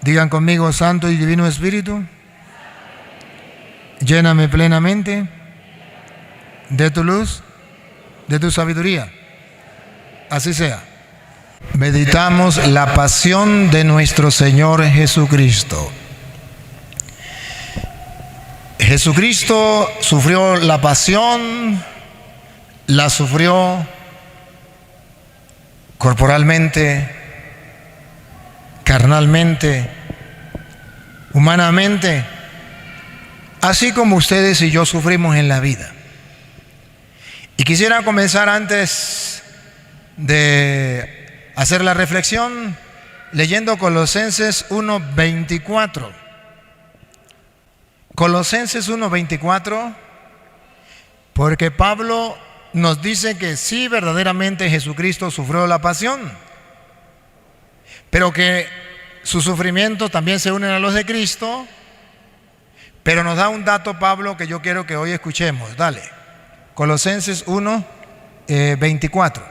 Digan conmigo: Santo y Divino Espíritu, lléname plenamente de tu luz, de tu sabiduría. Así sea. Meditamos la pasión de nuestro Señor Jesucristo. Jesucristo sufrió la pasión, la sufrió corporalmente, carnalmente, humanamente, así como ustedes y yo sufrimos en la vida. Y quisiera comenzar, antes de hacer la reflexión, leyendo Colosenses 1:24. Colosenses 1:24, porque Pablo nos dice que sí, verdaderamente Jesucristo sufrió la pasión, pero que sus sufrimientos también se unen a los de Cristo. Pero nos da un dato Pablo que yo quiero que hoy escuchemos. Dale. Colosenses 1:24.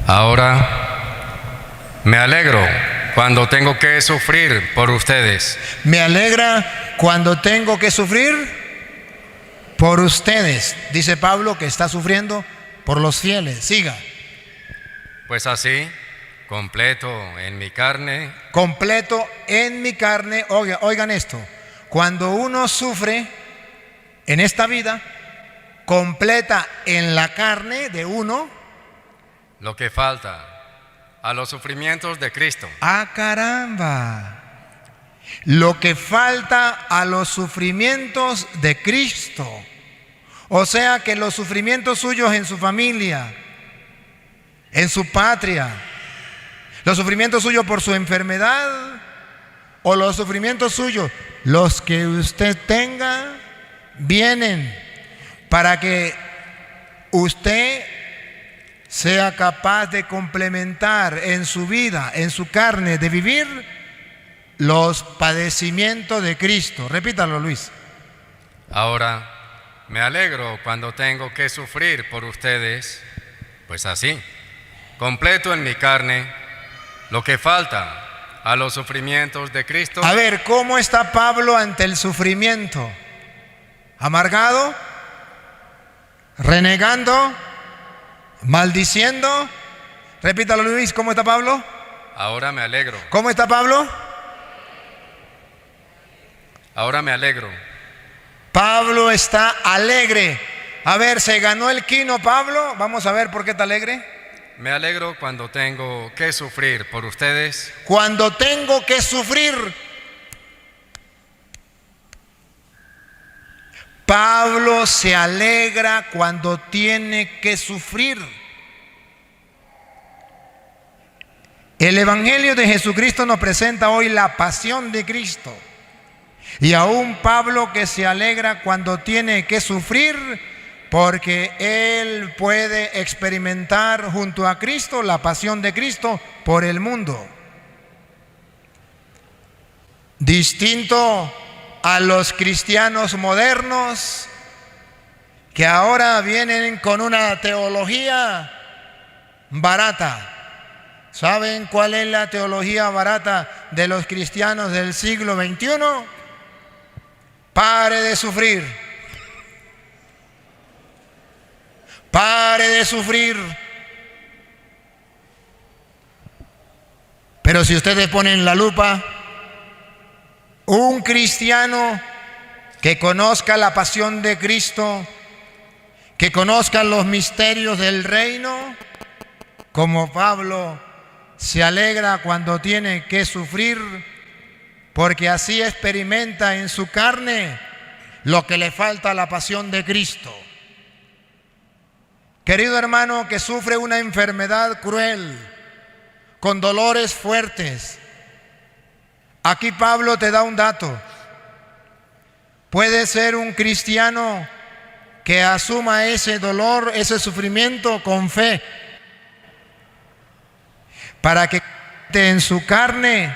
Ahora me alegro cuando tengo que sufrir por ustedes. Me alegra cuando tengo que sufrir por ustedes. Dice Pablo que está sufriendo por los fieles. Siga. Pues así, completo en mi carne. Completo en mi carne. Oigan esto. Cuando uno sufre en esta vida, completa en la carne de uno lo que falta a los sufrimientos de Cristo. ¡Ah, caramba! Lo que falta a los sufrimientos de Cristo. O sea que los sufrimientos suyos en su familia, en su patria, los sufrimientos suyos por su enfermedad, o los sufrimientos suyos, los que usted tenga, vienen para que usted sea capaz de complementar en su vida, en su carne, de vivir los padecimientos de Cristo. Repítalo, Luis. Ahora me alegro cuando tengo que sufrir por ustedes, pues así, completo en mi carne, lo que falta a los sufrimientos de Cristo. A ver, ¿cómo está Pablo ante el sufrimiento? ¿Amargado? ¿Renegando? ¿Maldiciendo? Repítalo, Luis. ¿Cómo está Pablo? Ahora me alegro. ¿Cómo está Pablo? Ahora me alegro. Pablo está alegre. A ver, ¿se ganó el quino Pablo? Vamos a ver por qué está alegre. Me alegro cuando tengo que sufrir por ustedes. Cuando tengo que sufrir. Pablo se alegra cuando tiene que sufrir. El Evangelio de Jesucristo nos presenta hoy la pasión de Cristo. Y aún Pablo que se alegra cuando tiene que sufrir, porque él puede experimentar junto a Cristo la pasión de Cristo por el mundo. Distinto a los cristianos modernos que ahora vienen con una teología barata. ¿Saben cuál es la teología barata de los cristianos del siglo XXI? Pare de sufrir. Pare de sufrir. Pero si ustedes ponen la lupa, un cristiano que conozca la pasión de Cristo, que conozca los misterios del reino, como Pablo, se alegra cuando tiene que sufrir, porque así experimenta en su carne lo que le falta a la pasión de Cristo. Querido hermano que sufre una enfermedad cruel, con dolores fuertes, aquí Pablo te da un dato. Puede ser un cristiano que asuma ese dolor, ese sufrimiento con fe, para que en su carne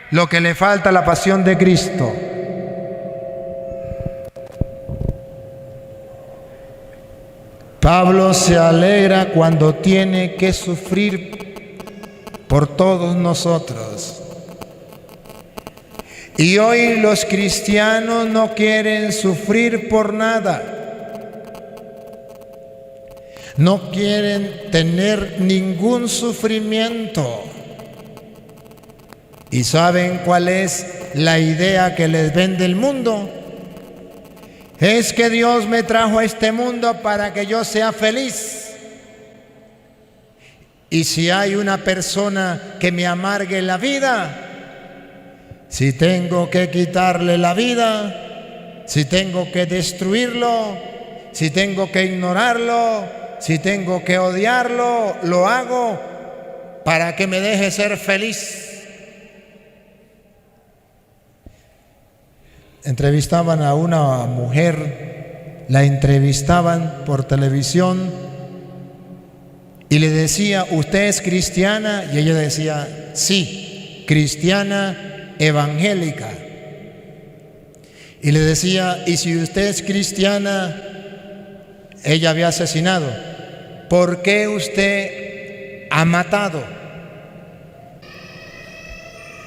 lo que le falta a la pasión de Cristo. Pablo se alegra cuando tiene que sufrir por todos nosotros. Y hoy los cristianos no quieren sufrir por nada. No quieren tener ningún sufrimiento. ¿Y saben cuál es la idea que les vende el mundo? Es que Dios me trajo a este mundo para que yo sea feliz. Y si hay una persona que me amargue la vida, si tengo que quitarle la vida, si tengo que destruirlo, si tengo que ignorarlo, si tengo que odiarlo, lo hago para que me deje ser feliz. Entrevistaban a una mujer, la entrevistaban por televisión y le decía, ¿usted es cristiana? Y ella decía, sí, cristiana evangélica. Y le decía, ¿y si usted es cristiana? Ella había asesinado. ¿Por qué usted ha matado?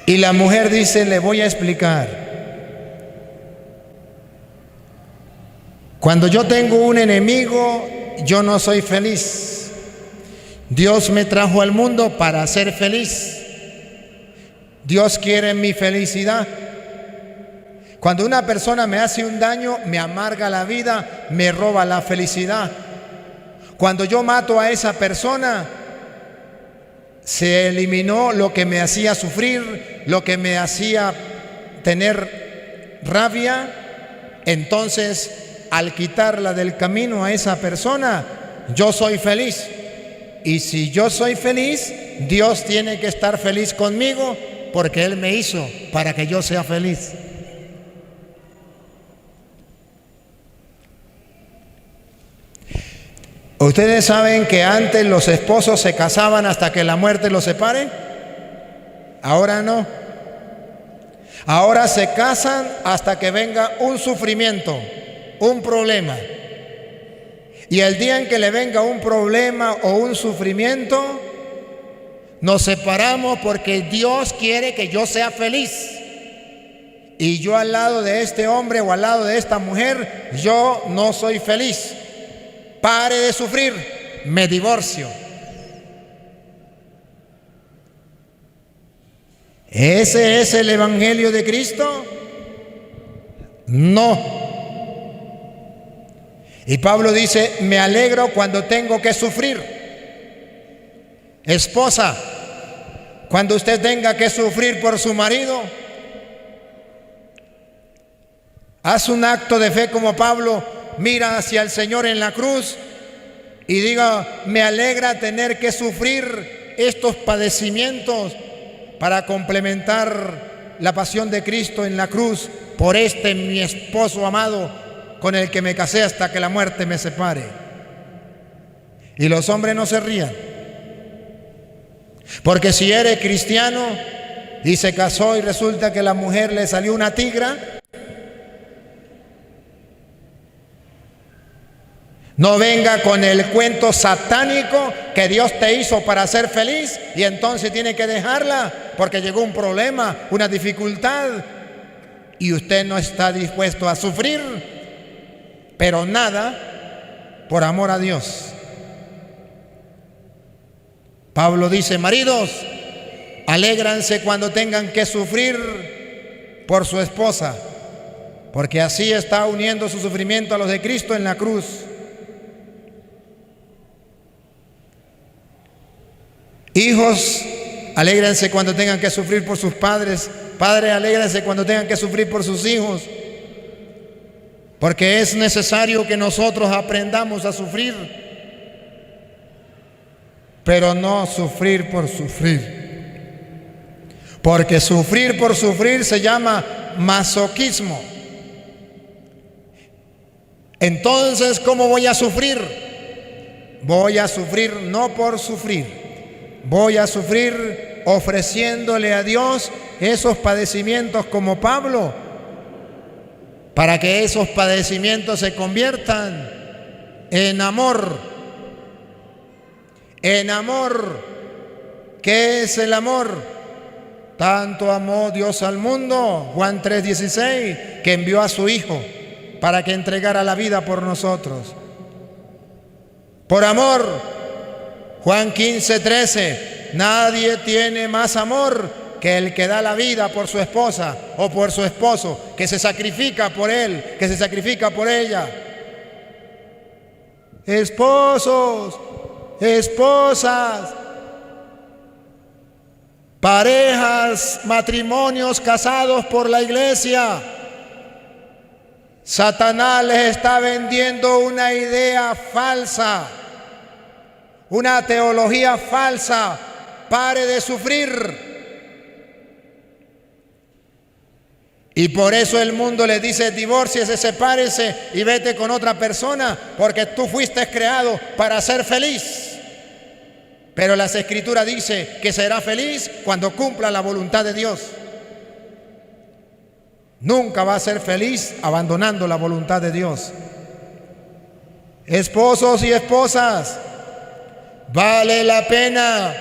Y la mujer dice, le voy a explicar. Cuando yo tengo un enemigo, yo no soy feliz. Dios me trajo al mundo para ser feliz. Dios quiere mi felicidad. Cuando una persona me hace un daño, me amarga la vida, me roba la felicidad. Cuando yo mato a esa persona, se eliminó lo que me hacía sufrir, lo que me hacía tener rabia. Entonces, al quitarla del camino a esa persona, yo soy feliz. Y si yo soy feliz, Dios tiene que estar feliz conmigo porque Él me hizo para que yo sea feliz. ¿Ustedes saben que antes los esposos se casaban hasta que la muerte los separe? Ahora no. Ahora se casan hasta que venga un sufrimiento, un problema. Y el día en que le venga un problema o un sufrimiento, nos separamos porque Dios quiere que yo sea feliz. Y yo al lado de este hombre o al lado de esta mujer, yo no soy feliz. Pare de sufrir, me divorcio. ¿Ese es el Evangelio de Cristo? No. Y Pablo dice, me alegro cuando tengo que sufrir. Esposa, cuando usted tenga que sufrir por su marido, haz un acto de fe como Pablo, mira hacia el Señor en la cruz y diga, me alegra tener que sufrir estos padecimientos para complementar la pasión de Cristo en la cruz por este mi esposo amado con el que me casé hasta que la muerte me separe. Y los hombres no se rían, porque si eres cristiano y se casó y resulta que la mujer le salió una tigra, no venga con el cuento satánico que Dios te hizo para ser feliz y entonces tiene que dejarla porque llegó un problema, una dificultad y usted no está dispuesto a sufrir, pero nada por amor a Dios. Pablo dice, maridos, alégranse cuando tengan que sufrir por su esposa, porque así está uniendo su sufrimiento a los de Cristo en la cruz. Hijos, alégrense cuando tengan que sufrir por sus padres. Padres, alégrense cuando tengan que sufrir por sus hijos. Porque es necesario que nosotros aprendamos a sufrir, pero no sufrir por sufrir. Porque sufrir por sufrir se llama masoquismo. Entonces, ¿cómo voy a sufrir? Voy a sufrir no por sufrir. Voy a sufrir ofreciéndole a Dios esos padecimientos como Pablo, para que esos padecimientos se conviertan en amor. En amor. ¿Qué es el amor? Tanto amó Dios al mundo, Juan 3:16, que envió a su Hijo para que entregara la vida por nosotros. Por amor, Juan 15:13, nadie tiene más amor que el que da la vida por su esposa o por su esposo, que se sacrifica por él, que se sacrifica por ella. Esposos, esposas, parejas, matrimonios casados por la iglesia. Satanás les está vendiendo una idea falsa, una teología falsa. Pare de sufrir. Y por eso el mundo le dice: divórciese, sepárese y vete con otra persona, porque tú fuiste creado para ser feliz. Pero las Escrituras dicen que será feliz cuando cumpla la voluntad de Dios. Nunca va a ser feliz abandonando la voluntad de Dios. Esposos y esposas, vale la pena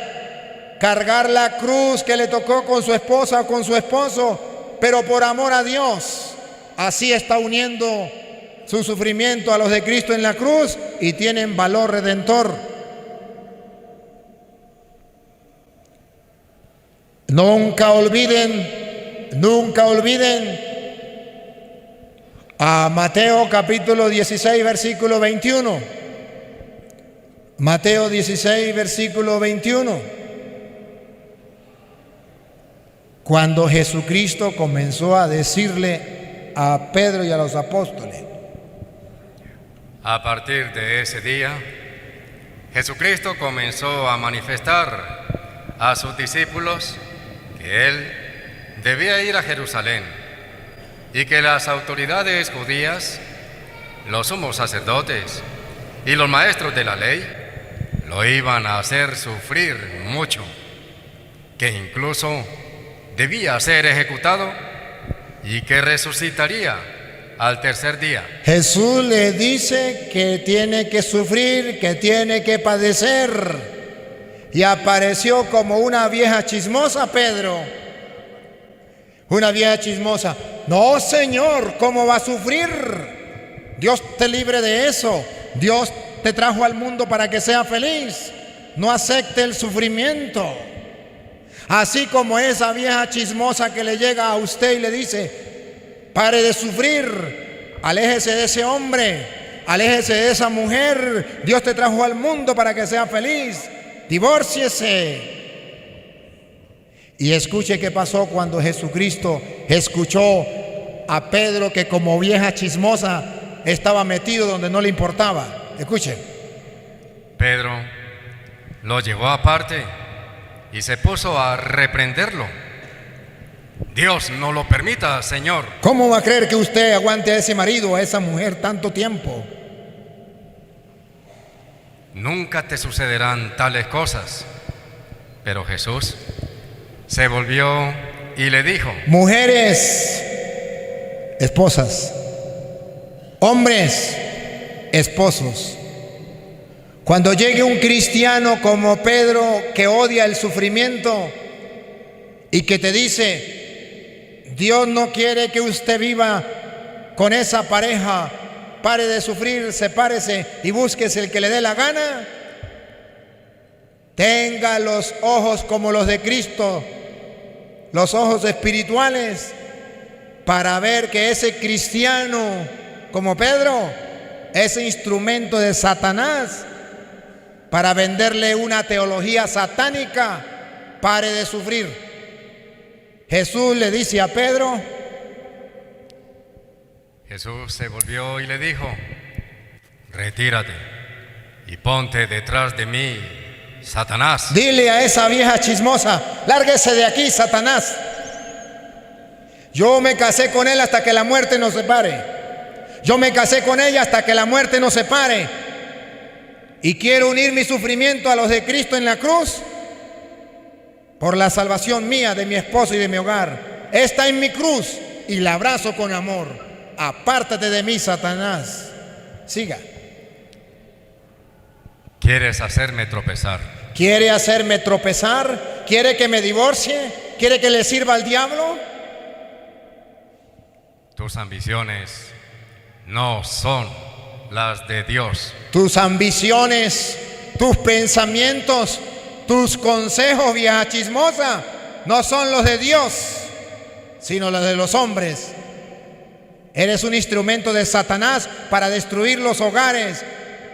cargar la cruz que le tocó con su esposa o con su esposo, pero por amor a Dios. Así está uniendo su sufrimiento a los de Cristo en la cruz y tienen valor redentor. Nunca olviden a Mateo capítulo 16, versículo 21. Mateo 16, versículo 21. Cuando Jesucristo comenzó a decirle a Pedro y a los apóstoles: a partir de ese día, Jesucristo comenzó a manifestar a sus discípulos que Él debía ir a Jerusalén y que las autoridades judías, los sumos sacerdotes y los maestros de la ley lo iban a hacer sufrir mucho, que incluso debía ser ejecutado y que resucitaría al tercer día. Jesús le dice que tiene que sufrir, que tiene que padecer. Y apareció como una vieja chismosa, Pedro. Una vieja chismosa. No, Señor, ¿cómo va a sufrir? Dios te libre de eso. Dios te trajo al mundo para que sea feliz. No acepte el sufrimiento. Así como esa vieja chismosa que le llega a usted y le dice: pare de sufrir, aléjese de ese hombre, aléjese de esa mujer. Dios te trajo al mundo para que sea feliz. Divórciese. Y escuche qué pasó cuando Jesucristo escuchó a Pedro, que como vieja chismosa estaba metido donde no le importaba. Escuche. Pedro lo llevó aparte y se puso a reprenderlo. Dios no lo permita, Señor. ¿Cómo va a creer que usted aguante a ese marido, a esa mujer tanto tiempo? Nunca te sucederán tales cosas. Pero Jesús se volvió y le dijo: mujeres, esposas; hombres, esposos. Cuando llegue un cristiano como Pedro, que odia el sufrimiento y que te dice: Dios no quiere que usted viva con esa pareja, pare de sufrir, sepárese y búsquese el que le dé la gana. Tenga los ojos como los de Cristo, los ojos espirituales, para ver que ese cristiano como Pedro, ese instrumento de Satanás, para venderle una teología satánica, pare de sufrir. Jesús le dice a Pedro. Jesús se volvió y le dijo: retírate y ponte detrás de mí, Satanás. Dile a esa vieja chismosa: lárguese de aquí, Satanás. Yo me casé con él hasta que la muerte nos separe. Yo me casé con ella hasta que la muerte nos separe. Y quiero unir mi sufrimiento a los de Cristo en la cruz por la salvación mía, de mi esposo y de mi hogar. Esta es mi cruz y la abrazo con amor. Apártate de mí, Satanás. Siga. ¿Quieres hacerme tropezar? ¿Quiere hacerme tropezar? ¿Quiere que me divorcie? ¿Quiere que le sirva al diablo? Tus ambiciones no son las de Dios. Tus ambiciones, tus pensamientos, tus consejos, vieja chismosa, no son los de Dios, sino los de los hombres. Eres un instrumento de Satanás para destruir los hogares.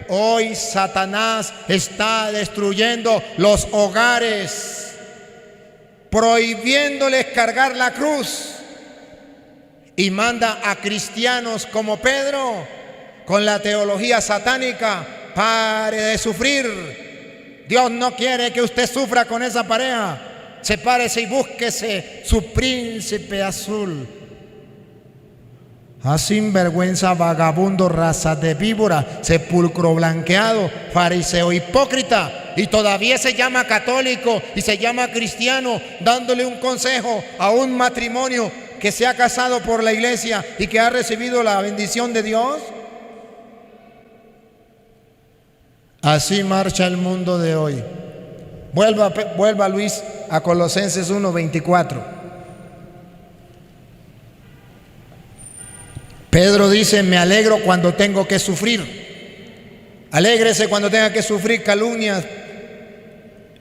Hoy Satanás está destruyendo los hogares, prohibiéndoles cargar la cruz, y manda a cristianos como Pedro con la teología satánica: pare de sufrir. Dios no quiere que usted sufra con esa pareja. Sepárese y búsquese su príncipe azul. Ah, sinvergüenza, vagabundo, raza de víbora, sepulcro blanqueado, fariseo hipócrita, y todavía se llama católico y se llama cristiano, dándole un consejo a un matrimonio que se ha casado por la iglesia y que ha recibido la bendición de Dios. Así marcha el mundo de hoy. Vuelva Luis a Colosenses 1:24. Pedro dice: me alegro cuando tengo que sufrir. Alégrese cuando tenga que sufrir calumnias,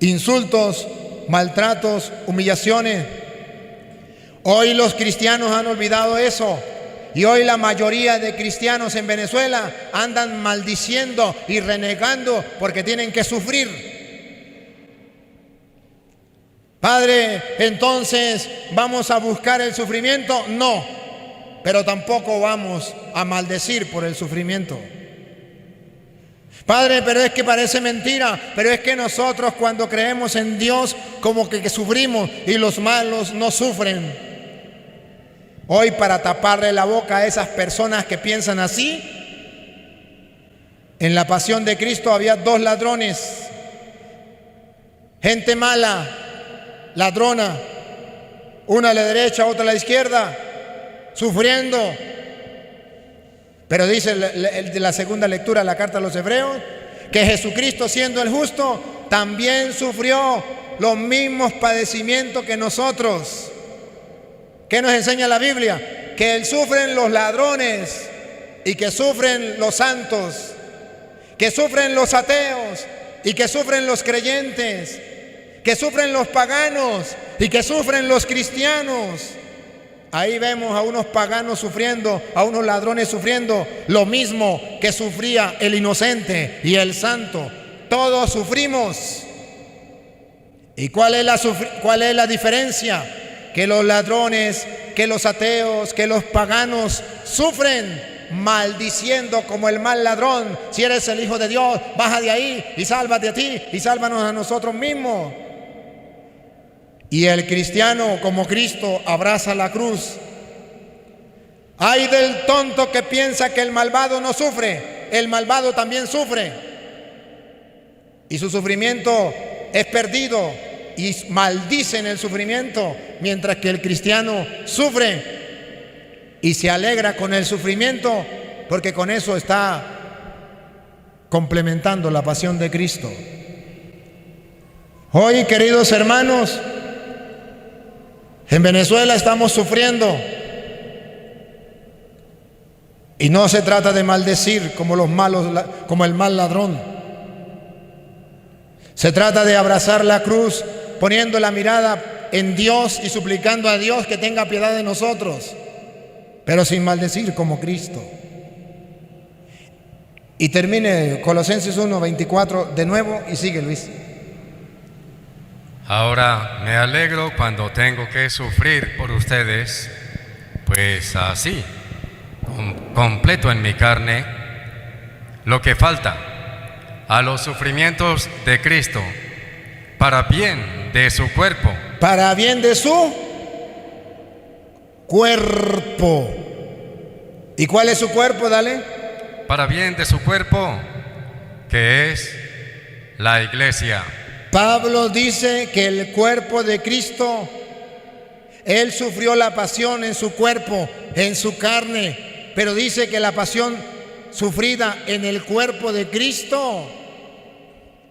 insultos, maltratos, humillaciones. Hoy los cristianos han olvidado eso. Y hoy la mayoría de cristianos en Venezuela andan maldiciendo y renegando porque tienen que sufrir. Padre, entonces, ¿vamos a buscar el sufrimiento? No, pero tampoco vamos a maldecir por el sufrimiento. Padre, pero es que parece mentira, pero es que nosotros cuando creemos en Dios como que sufrimos y los malos no sufren. Hoy, para taparle la boca a esas personas que piensan así, en la pasión de Cristo había dos ladrones, gente mala, ladrona, una a la derecha, otra a la izquierda, sufriendo. Pero dice el de la segunda lectura de la carta a los Hebreos que Jesucristo, siendo el justo, también sufrió los mismos padecimientos que nosotros. ¿Qué nos enseña la Biblia? Que sufren los ladrones y que sufren los santos, que sufren los ateos y que sufren los creyentes, que sufren los paganos y que sufren los cristianos. Ahí vemos a unos paganos sufriendo, a unos ladrones sufriendo lo mismo que sufría el inocente y el santo. Todos sufrimos. ¿Y cuál es la diferencia? Que los ladrones, que los ateos, que los paganos sufren maldiciendo como el mal ladrón: si eres el Hijo de Dios, baja de ahí y sálvate a ti y sálvanos a nosotros mismos. Y el cristiano, como Cristo, abraza la cruz. Ay del tonto que piensa que el malvado no sufre. El malvado también sufre, y su sufrimiento es perdido, y maldice en el sufrimiento, mientras que el cristiano sufre y se alegra con el sufrimiento, porque con eso está complementando la pasión de Cristo. Hoy, queridos hermanos, en Venezuela estamos sufriendo, y no se trata de maldecir como los malos, como el mal ladrón. Se trata de abrazar la cruz, poniendo la mirada en Dios y suplicando a Dios que tenga piedad de nosotros, pero sin maldecir como Cristo. Y termine Colosenses 1:24 de nuevo y sigue, Luis. Ahora me alegro cuando tengo que sufrir por ustedes, pues así completo en mi carne lo que falta a los sufrimientos de Cristo, para bien de su cuerpo. Para bien de su cuerpo. ¿Y cuál es su cuerpo? Dale. Para bien de su cuerpo, que es la iglesia. Pablo dice que el cuerpo de Cristo, Él sufrió la pasión en su cuerpo, en su carne, pero dice que la pasión sufrida en el cuerpo de Cristo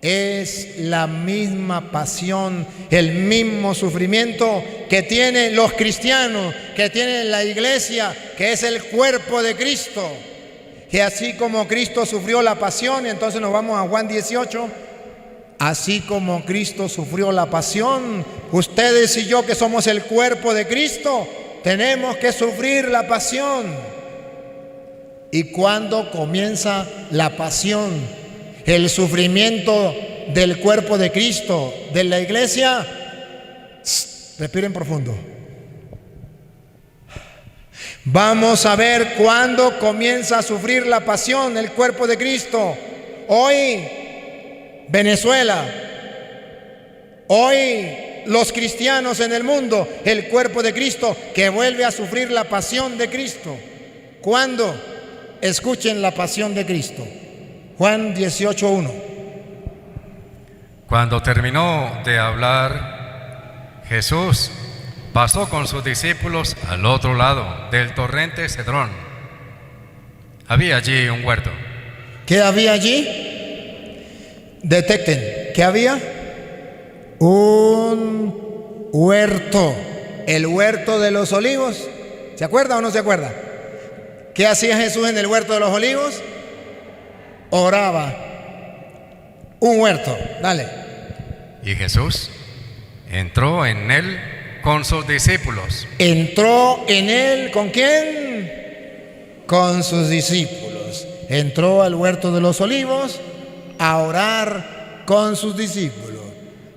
es la misma pasión, el mismo sufrimiento que tienen los cristianos, que tiene la iglesia, que es el cuerpo de Cristo. Que así como Cristo sufrió la pasión, y entonces nos vamos a Juan 18, así como Cristo sufrió la pasión, ustedes y yo que somos el cuerpo de Cristo, tenemos que sufrir la pasión. ¿Y cuándo comienza la pasión? El sufrimiento del cuerpo de Cristo, de la iglesia. Respiren profundo. Vamos a ver cuándo comienza a sufrir la pasión el cuerpo de Cristo. Hoy, Venezuela. Hoy, los cristianos en el mundo, el cuerpo de Cristo que vuelve a sufrir la pasión de Cristo. ¿Cuándo? Escuchen la pasión de Cristo. Juan 18:1. Cuando terminó de hablar, Jesús pasó con sus discípulos al otro lado del torrente Cedrón. Había allí un huerto. ¿Qué había allí? Detecten, ¿qué había? Un huerto, el huerto de los olivos. ¿Se acuerda o no se acuerda? ¿Qué hacía Jesús en el huerto de los olivos? Oraba. Un huerto, dale. Y Jesús entró en él con sus discípulos. Entró en él, ¿con quién? Con sus discípulos. Entró al huerto de los olivos a orar con sus discípulos.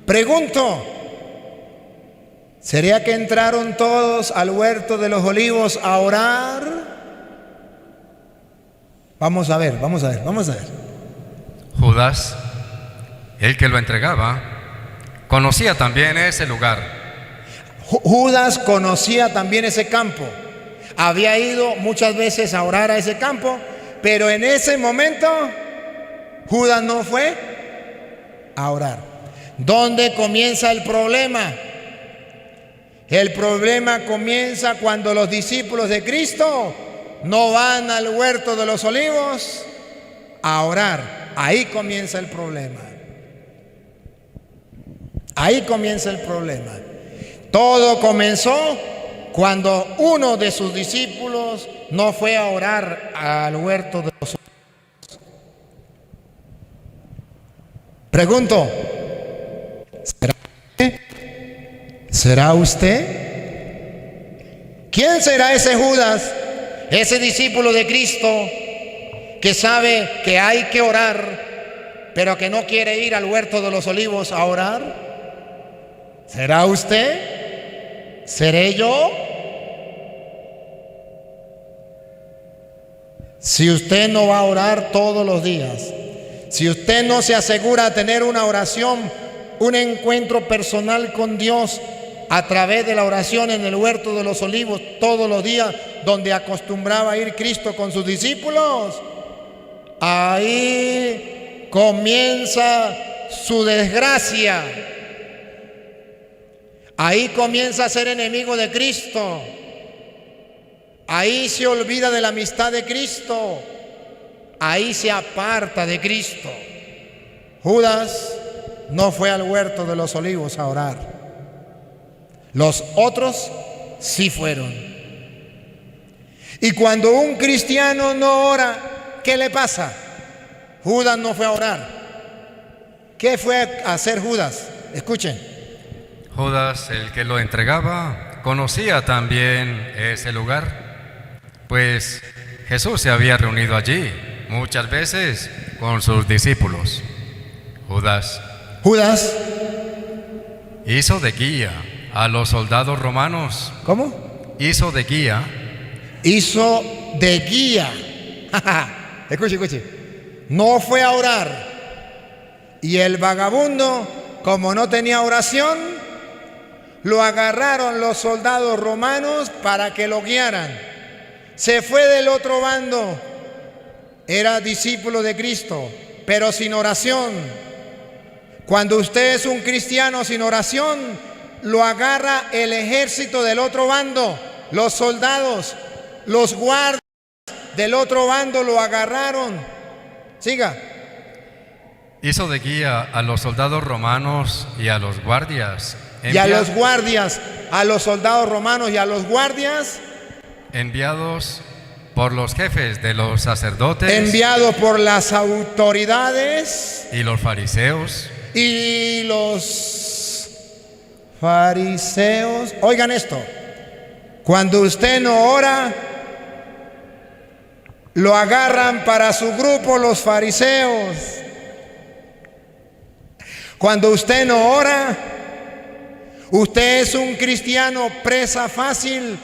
Pregunto, ¿sería que entraron todos al huerto de los olivos a orar? Vamos a ver. Judas, el que lo entregaba, conocía también ese lugar. Judas conocía también ese campo. Había ido muchas veces a orar a ese campo, pero en ese momento Judas no fue a orar. ¿Dónde comienza el problema? El problema comienza cuando los discípulos de Cristo no van al huerto de los olivos a orar. Ahí comienza el problema. Ahí comienza el problema. Todo comenzó cuando uno de sus discípulos no fue a orar al huerto de los olivos. Pregunto, ¿será usted? ¿Quién será ese Judas? Ese discípulo de Cristo que sabe que hay que orar, pero que no quiere ir al huerto de los olivos a orar. ¿Será usted? ¿Seré yo? Si usted no va a orar todos los días, si usted no se asegura de tener una oración, un encuentro personal con Dios a través de la oración en el huerto de los olivos todos los días, donde acostumbraba a ir Cristo con sus discípulos, ahí comienza su desgracia. Ahí comienza a ser enemigo de Cristo. Ahí se olvida de la amistad de Cristo. Ahí se aparta de Cristo. Judas no fue al huerto de los olivos a orar. Los otros sí fueron. Y cuando un cristiano no ora, ¿qué le pasa? Judas no fue a orar. ¿Qué fue a hacer Judas? Escuchen. Judas, el que lo entregaba, conocía también ese lugar, pues Jesús se había reunido allí muchas veces con sus discípulos. Judas hizo de guía a los soldados romanos. ¿Cómo? Hizo de guía. Hizo de guía. Escuche. No fue a orar. Y el vagabundo, como no tenía oración, lo agarraron los soldados romanos para que lo guiaran. Se fue del otro bando. Era discípulo de Cristo, pero sin oración. Cuando usted es un cristiano sin oración, lo agarra el ejército del otro bando. Los soldados, los guardias del otro bando lo agarraron. Siga. hizo de guía a los soldados romanos y a los guardias. Y a los guardias, a los soldados romanos y a los guardias. Enviados por los jefes de los sacerdotes. Enviados por las autoridades. Y los fariseos. Y los fariseos. Oigan esto. Cuando usted no ora, lo agarran para su grupo los fariseos. Cuando usted no ora, usted es un cristiano presa fácil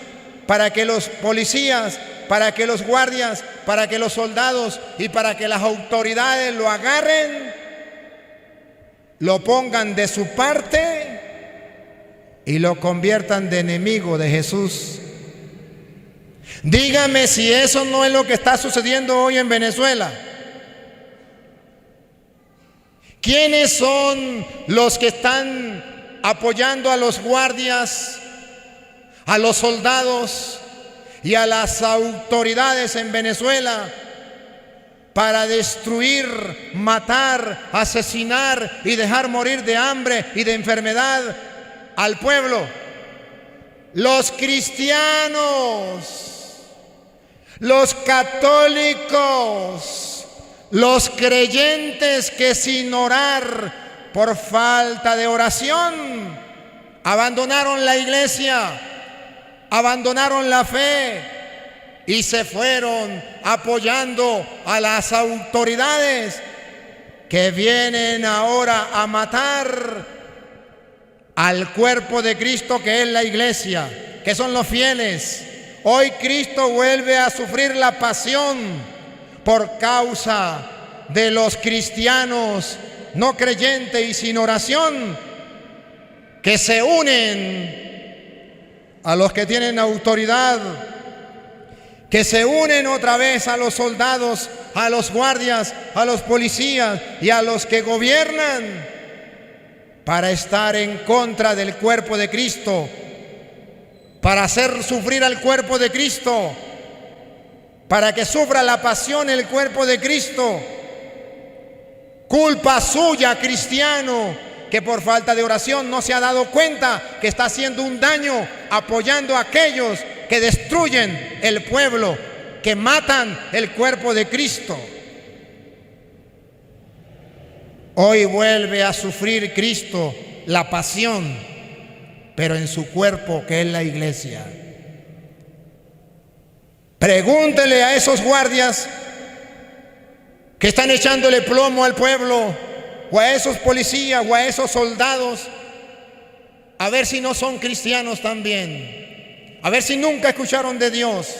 para que los policías, para que los guardias, para que los soldados y para que las autoridades lo agarren, lo pongan de su parte y lo conviertan de enemigo de Jesús. Dígame si eso no es lo que está sucediendo hoy en Venezuela. ¿Quiénes son los que están apoyando a los guardias, a los soldados y a las autoridades en Venezuela para destruir, matar, asesinar y dejar morir de hambre y de enfermedad al pueblo? Los cristianos, los católicos, los creyentes que sin orar por falta de oración abandonaron la iglesia, abandonaron la fe y se fueron apoyando a las autoridades que vienen ahora a matar al cuerpo de Cristo, que es la iglesia, que son los fieles. Hoy Cristo vuelve a sufrir la pasión por causa de los cristianos no creyentes y sin oración, que se unen a los que tienen autoridad, que se unen otra vez a los soldados, a los guardias, a los policías y a los que gobiernan para estar en contra del cuerpo de Cristo, para hacer sufrir al cuerpo de Cristo, para que sufra la pasión el cuerpo de Cristo. Culpa suya, cristiano, que por falta de oración no se ha dado cuenta que está haciendo un daño apoyando a aquellos que destruyen el pueblo, que matan el cuerpo de Cristo. Hoy vuelve a sufrir Cristo la pasión, pero en su cuerpo, que es la iglesia. Pregúntele a esos guardias que están echándole plomo al pueblo, o a esos policías, o a esos soldados, a ver si no son cristianos también, a ver si nunca escucharon de Dios.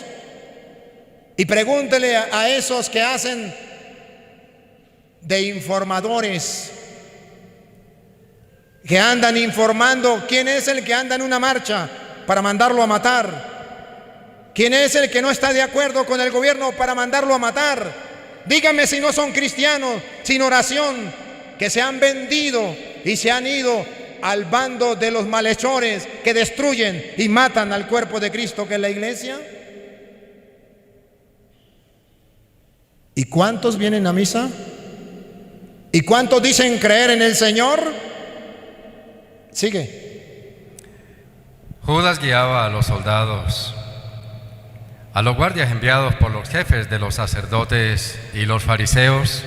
Y pregúntele a esos que hacen de informadores, que andan informando quién es el que anda en una marcha para mandarlo a matar, quién es el que no está de acuerdo con el gobierno para mandarlo a matar. Dígame si no son cristianos sin oración, que se han vendido y se han ido al bando de los malhechores que destruyen y matan al cuerpo de Cristo, que es la iglesia. ¿Y cuántos vienen a misa? ¿Y cuántos dicen creer en el Señor? Sigue. Judas guiaba a los soldados, a los guardias enviados por los jefes de los sacerdotes y los fariseos,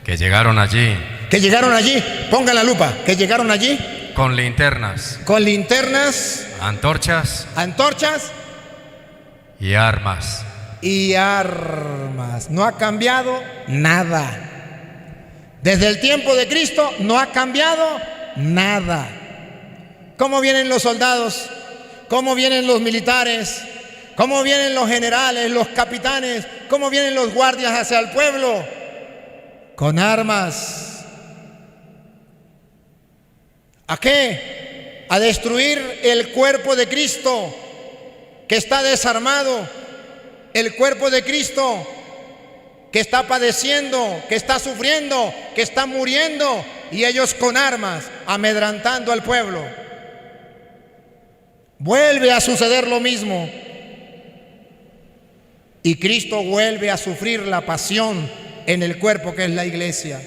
que llegaron allí. Que llegaron allí, pongan la lupa, que llegaron allí. Con linternas. Con linternas. Antorchas. Antorchas. Y armas. Y armas. No ha cambiado nada. Desde el tiempo de Cristo no ha cambiado nada. ¿Cómo vienen los soldados? ¿Cómo vienen los militares? ¿Cómo vienen los generales, los capitanes? ¿Cómo vienen los guardias hacia el pueblo? Con armas. ¿A qué? A destruir el cuerpo de Cristo, que está desarmado, el cuerpo de Cristo que está padeciendo, que está sufriendo, que está muriendo, y ellos con armas amedrantando al pueblo. Vuelve a suceder lo mismo. Y Cristo vuelve a sufrir la pasión en el cuerpo, que es la iglesia.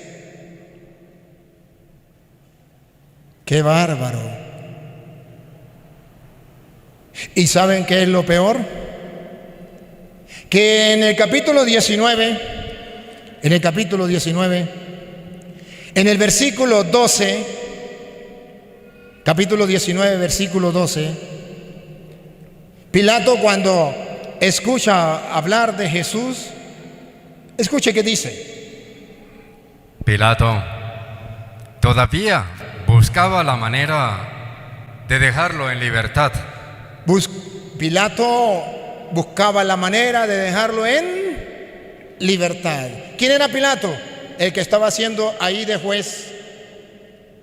¡Qué bárbaro! ¿Y saben qué es lo peor? Que en el capítulo 19, en el versículo 12, capítulo 19, versículo 12, Pilato, cuando escucha hablar de Jesús, escuche qué dice. Pilato todavía buscaba la manera de dejarlo en libertad. Pilato buscaba la manera de dejarlo en libertad. ¿Quién era Pilato? El que estaba haciendo ahí de juez,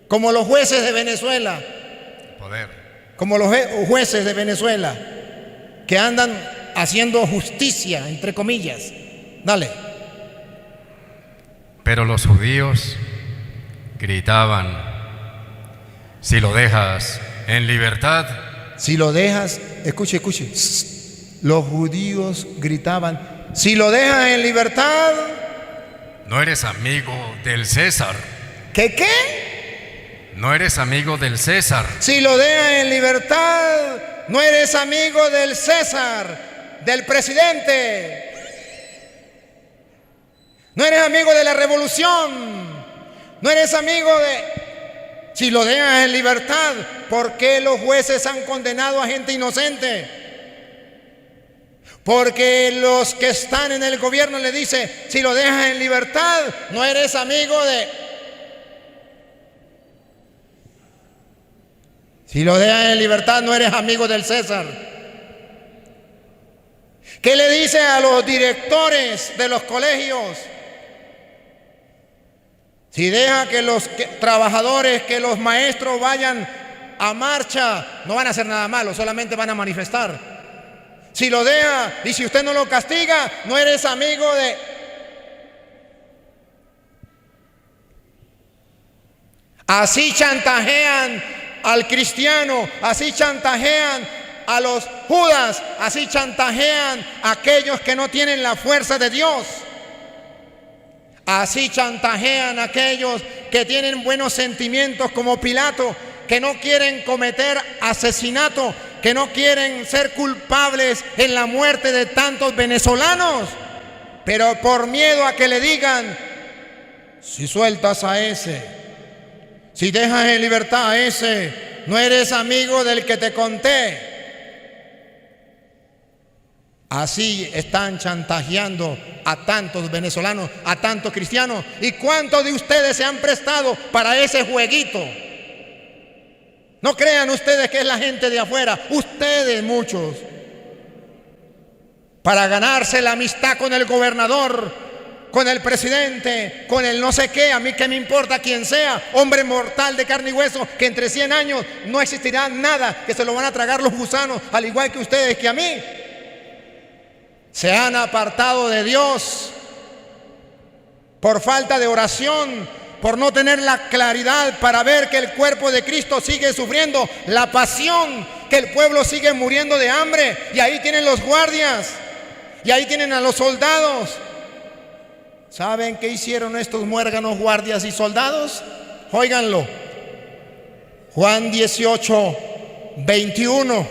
como los jueces de Venezuela. Poder. Como los jueces de Venezuela, que andan haciendo justicia, entre comillas. Dale. Pero los judíos gritaban: si lo dejas en libertad. Si lo dejas, escuche. Los judíos gritaban: si lo dejas en libertad, no eres amigo del César. ¿Qué? No eres amigo del César. Si lo dejas en libertad, no eres amigo del César, del presidente. No eres amigo de la revolución. No eres amigo de... Si lo dejas en libertad, ¿por qué los jueces han condenado a gente inocente? Porque los que están en el gobierno le dicen: si lo dejas en libertad, no eres amigo de... Si lo dejas en libertad, no eres amigo del César. ¿Qué le dice a los directores de los colegios? Si deja que los trabajadores, que los maestros vayan a marcha, no van a hacer nada malo, solamente van a manifestar. Si lo deja y si usted no lo castiga, no eres amigo de... Así chantajean al cristiano, así chantajean a los judas, así chantajean a aquellos que no tienen la fuerza de Dios. Así chantajean a aquellos que tienen buenos sentimientos, como Pilato, que no quieren cometer asesinato, que no quieren ser culpables en la muerte de tantos venezolanos, pero por miedo a que le digan: si sueltas a ese, si dejas en libertad a ese, no eres amigo del que te conté. Así están chantajeando a tantos venezolanos, a tantos cristianos. ¿Y cuántos de ustedes se han prestado para ese jueguito? No crean ustedes que es la gente de afuera, ustedes muchos, para ganarse la amistad con el gobernador, con el presidente, con el no sé qué. A mí qué me importa quién sea, hombre mortal de carne y hueso, que entre 100 años no existirá nada, que se lo van a tragar los gusanos, al igual que ustedes, que a mí. Se han apartado de Dios por falta de oración, por no tener la claridad para ver que el cuerpo de Cristo sigue sufriendo la pasión, que el pueblo sigue muriendo de hambre. Y ahí tienen los guardias, y ahí tienen a los soldados. ¿Saben qué hicieron estos muérganos guardias y soldados? Óiganlo. Juan 18, 21.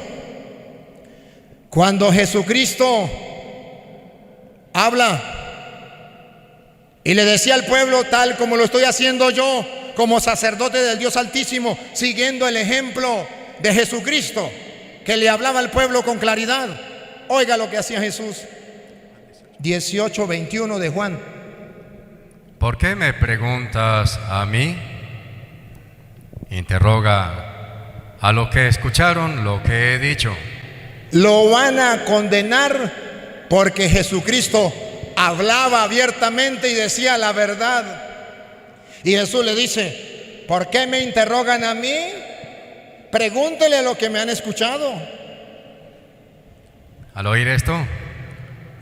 Cuando Jesucristo habla y le decía al pueblo, tal como lo estoy haciendo yo como sacerdote del Dios Altísimo, siguiendo el ejemplo de Jesucristo, que le hablaba al pueblo con claridad. Oiga lo que hacía Jesús. 18, 21 de Juan. ¿Por qué me preguntas a mí? Interroga a lo que escucharon lo que he dicho. Lo van a condenar porque Jesucristo hablaba abiertamente y decía la verdad. Y Jesús le dice: ¿por qué me interrogan a mí? Pregúntele lo que me han escuchado. Al oír esto,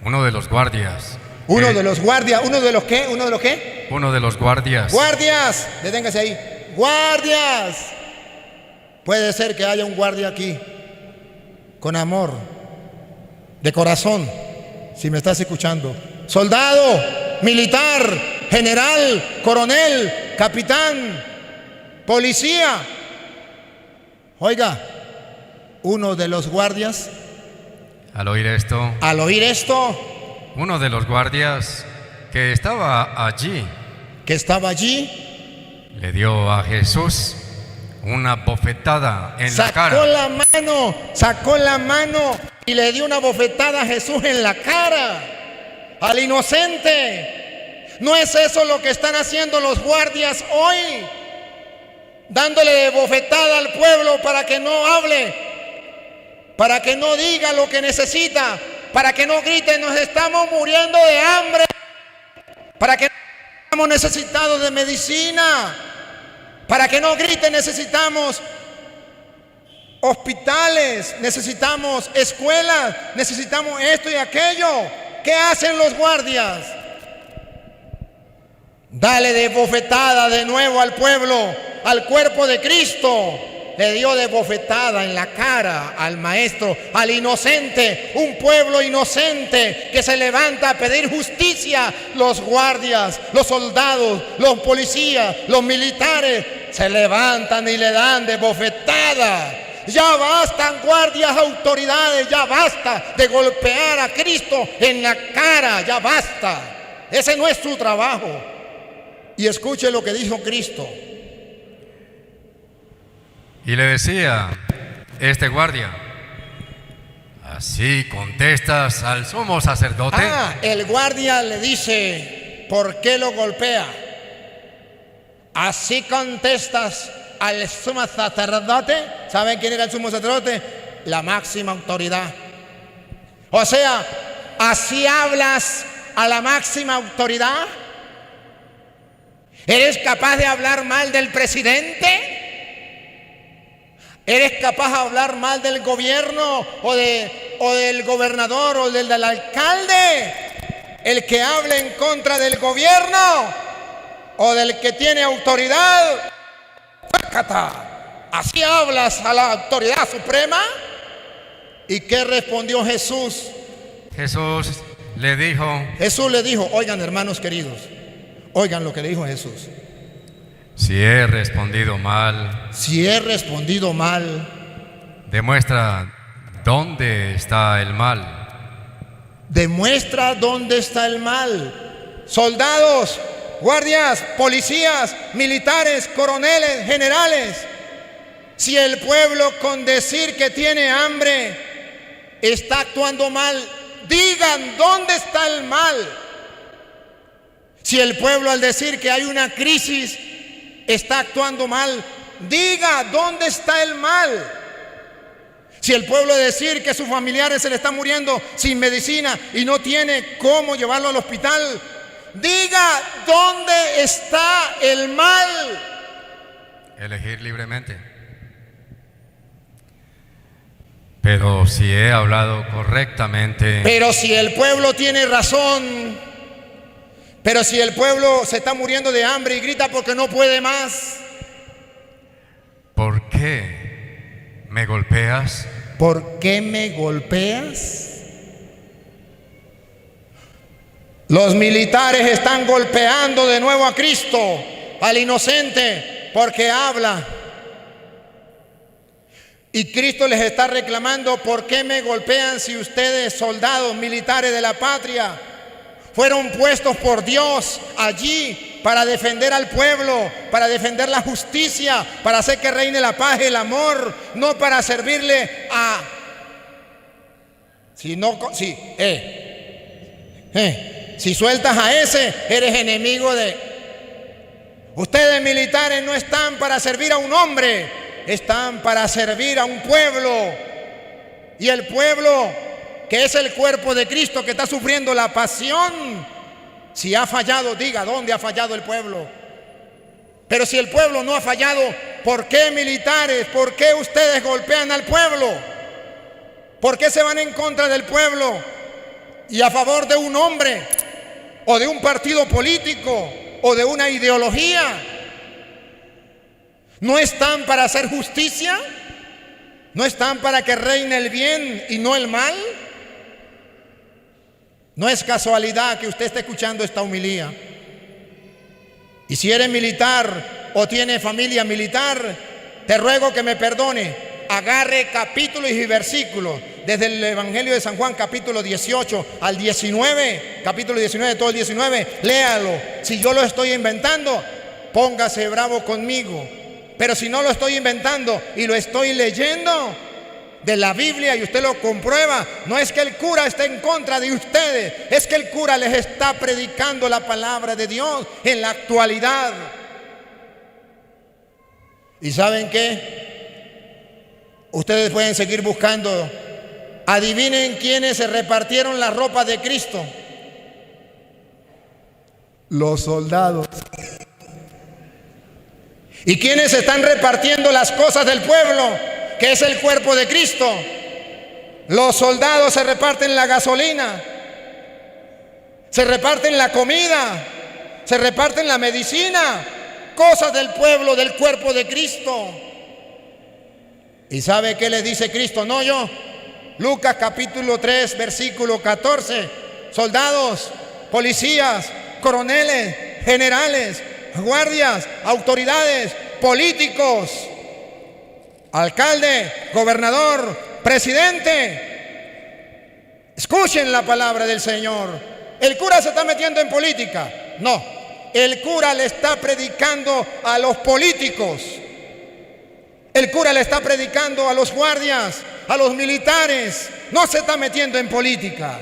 uno de los guardias. ¿Uno de los guardias? ¿Uno de los qué? ¿Uno de los qué? Uno de los guardias. ¡Guardias! Deténgase ahí. ¡Guardias! Puede ser que haya un guardia aquí con amor, de corazón, si me estás escuchando. Soldado, militar, general, coronel, capitán, policía, Oiga, uno de los guardias, Al oír esto, uno de los guardias que estaba allí que estaba allí, le dio a Jesús una bofetada en la cara. sacó la mano y le dio una bofetada a Jesús en la cara, al inocente. ¿No es eso lo que están haciendo los guardias hoy? Dándole bofetada al pueblo para que no hable, para que no diga lo que necesita, para que no grite, nos estamos muriendo de hambre, para que no estamos necesitados de medicina, para que no grite, necesitamos hospitales, necesitamos escuelas, necesitamos esto y aquello. ¿Qué hacen los guardias? Dale de bofetada de nuevo al pueblo, al cuerpo de Cristo. Le dio de bofetada en la cara al maestro, al inocente, un pueblo inocente que se levanta a pedir justicia. Los guardias, los soldados, los policías, los militares se levantan y le dan de bofetada. Ya bastan, guardias, autoridades, ya basta de golpear a Cristo en la cara, ya basta. Ese no es su trabajo. Y escuche lo que dijo Cristo. Y le decía este guardia: ¿así contestas al sumo sacerdote? El guardia le dice: ¿por qué lo golpea? ¿Así contestas al sumo sacerdote? ¿Saben quién era el sumo sacerdote? La máxima autoridad. O sea, ¿así hablas a la máxima autoridad? ¿Eres capaz de hablar mal del presidente? ¿Eres capaz de hablar mal del gobierno o del gobernador o del alcalde? El que hable en contra del gobierno o del que tiene autoridad. ¿Así hablas a la autoridad suprema? ¿Y qué respondió Jesús? Jesús le dijo, oigan, hermanos queridos, oigan lo que le dijo Jesús. Si he respondido mal, demuestra dónde está el mal. Demuestra dónde está el mal. Soldados, guardias, policías, militares, coroneles, generales. Si el pueblo con decir que tiene hambre está actuando mal, digan dónde está el mal. Si el pueblo al decir que hay una crisis está actuando mal, diga dónde está el mal. Si el pueblo decir que a sus familiares se le está muriendo sin medicina y no tiene cómo llevarlo al hospital, diga dónde está el mal. Elegir libremente. Pero si he hablado correctamente. Pero si el pueblo tiene razón. Pero si el pueblo se está muriendo de hambre y grita porque no puede más. ¿Por qué me golpeas? ¿Por qué me golpeas? Los militares están golpeando de nuevo a Cristo, al inocente, porque habla. Y Cristo les está reclamando: ¿por qué me golpean si ustedes, soldados militares de la patria, fueron puestos por Dios allí para defender al pueblo, para defender la justicia, para hacer que reine la paz y el amor, no para servirle a... Si sueltas a ese, eres enemigo de... Ustedes militares no están para servir a un hombre, están para servir a un pueblo. Y el pueblo, que es el cuerpo de Cristo, que está sufriendo la pasión, si ha fallado, diga dónde ha fallado el pueblo. Pero si el pueblo no ha fallado, ¿por qué militares? ¿Por qué ustedes golpean al pueblo? ¿Por qué se van en contra del pueblo y a favor de un hombre o de un partido político o de una ideología? ¿No están para hacer justicia? ¿No están para que reine el bien y no el mal? No es casualidad que usted esté escuchando esta homilía. Y si eres militar o tienes familia militar, te ruego que me perdone. agarre capítulos y versículos, desde el Evangelio de San Juan, capítulo 18 al 19, capítulo 19, todo el 19, léalo. Si yo lo estoy inventando, póngase bravo conmigo. Pero si no lo estoy inventando y lo estoy leyendo de la Biblia y usted lo comprueba, no es que el cura esté en contra de ustedes, es que el cura les está predicando la palabra de Dios en la actualidad. ¿Y saben qué? Ustedes pueden seguir buscando. Adivinen quiénes se repartieron la ropa de Cristo. Los soldados. ¿Y quiénes están repartiendo las cosas del pueblo, que es el cuerpo de Cristo? Los soldados se reparten la gasolina, se reparten la comida, se reparten la medicina, cosas del pueblo, del cuerpo de Cristo. ¿Y sabe qué le dice Cristo? No yo. Lucas capítulo 3, versículo 14. Soldados, policías, coroneles, generales, guardias, autoridades, políticos, alcalde, gobernador, presidente. Escuchen la palabra del Señor. ¿El cura se está metiendo en política? No, el cura le está predicando a los políticos. El cura le está predicando a los guardias, a los militares. No se está metiendo en política,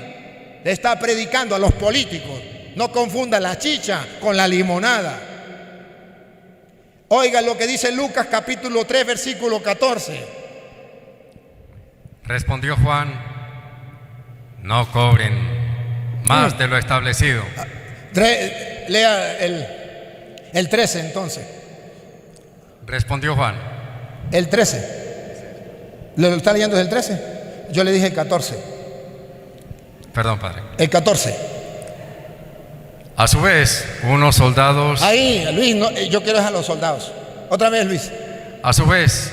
le está predicando a los políticos. No confunda la chicha con la limonada. Oiga lo que dice Lucas capítulo 3, versículo 14. Respondió Juan: no cobren más de lo establecido. Lea el 13 entonces. Respondió Juan. El 13. ¿Lo está leyendo desde el 13? Yo le dije el 14. Perdón, padre. El 14. A su vez, unos soldados. Ahí, Luis, no, yo quiero dejar a los soldados. Otra vez, Luis. A su vez,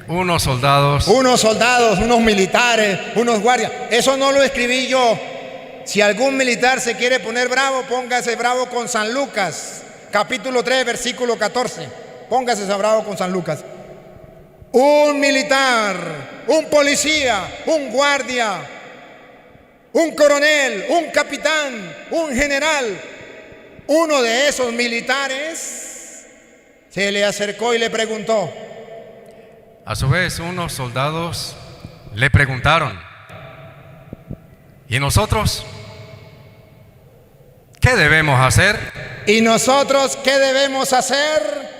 unos soldados. Unos soldados, unos militares, unos guardias. Eso no lo escribí yo. Si algún militar se quiere poner bravo, póngase bravo con San Lucas, capítulo 3, versículo 14. Póngase bravo con San Lucas. Un militar, un policía, un guardia, un coronel, un capitán, un general, uno de esos militares se le acercó y le preguntó. A su vez, unos soldados le preguntaron: ¿y nosotros qué debemos hacer? ¿Y nosotros qué debemos hacer?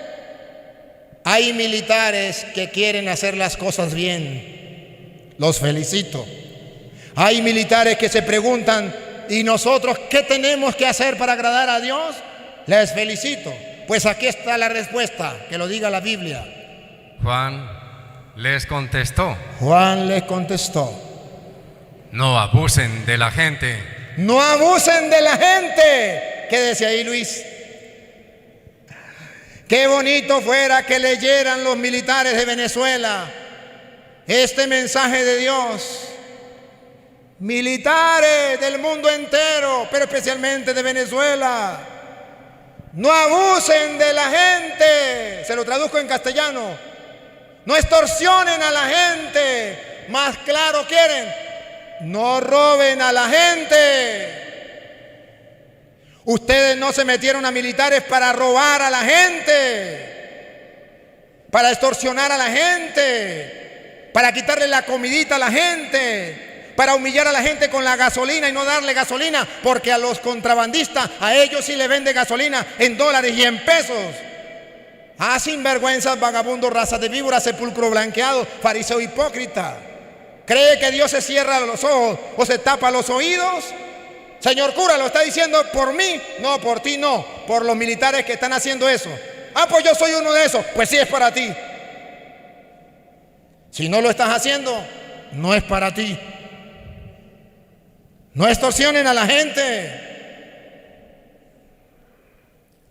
Hay militares que quieren hacer las cosas bien. Los felicito. Hay militares que se preguntan: ¿y nosotros qué tenemos que hacer para agradar a Dios? Les felicito. Pues aquí está la respuesta, que lo diga la Biblia. Juan les contestó: Juan les contestó: no abusen de la gente. No abusen de la gente. Quédese ahí, Luis. Qué bonito fuera que leyeran los militares de Venezuela este mensaje de Dios. Militares del mundo entero, pero especialmente de Venezuela, no abusen de la gente. Se lo traduzco en castellano: no extorsionen a la gente. Más claro quieren: no roben a la gente. Ustedes no se metieron a militares para robar a la gente, para extorsionar a la gente, para quitarle la comidita a la gente, para humillar a la gente con la gasolina y no darle gasolina, porque a los contrabandistas, a ellos sí le vende gasolina en dólares y en pesos. Ah, sinvergüenzas, vagabundos, raza de víbora, sepulcro blanqueado, fariseo hipócrita. ¿Cree que Dios se cierra los ojos o se tapa los oídos? Señor cura, ¿lo está diciendo por mí? No, por ti no, por los militares que están haciendo eso. Ah, pues yo soy uno de esos. Pues sí, es para ti. Si no lo estás haciendo, no es para ti. No extorsionen a la gente.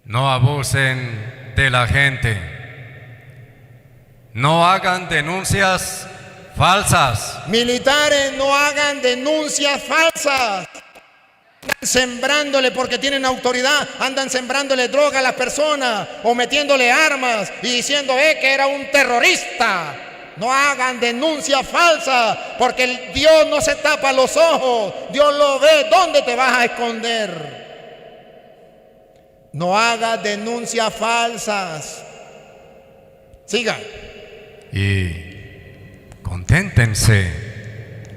No abusen de la gente. No hagan denuncias falsas. Militares, no hagan denuncias falsas. Sembrándole, porque tienen autoridad, andan sembrándole droga a las personas o metiéndole armas y diciendo que era un terrorista. No hagan denuncia falsa, porque Dios no se tapa los ojos, Dios lo ve. ¿Dónde te vas a esconder? No hagas denuncias falsas. Siga. Y conténtense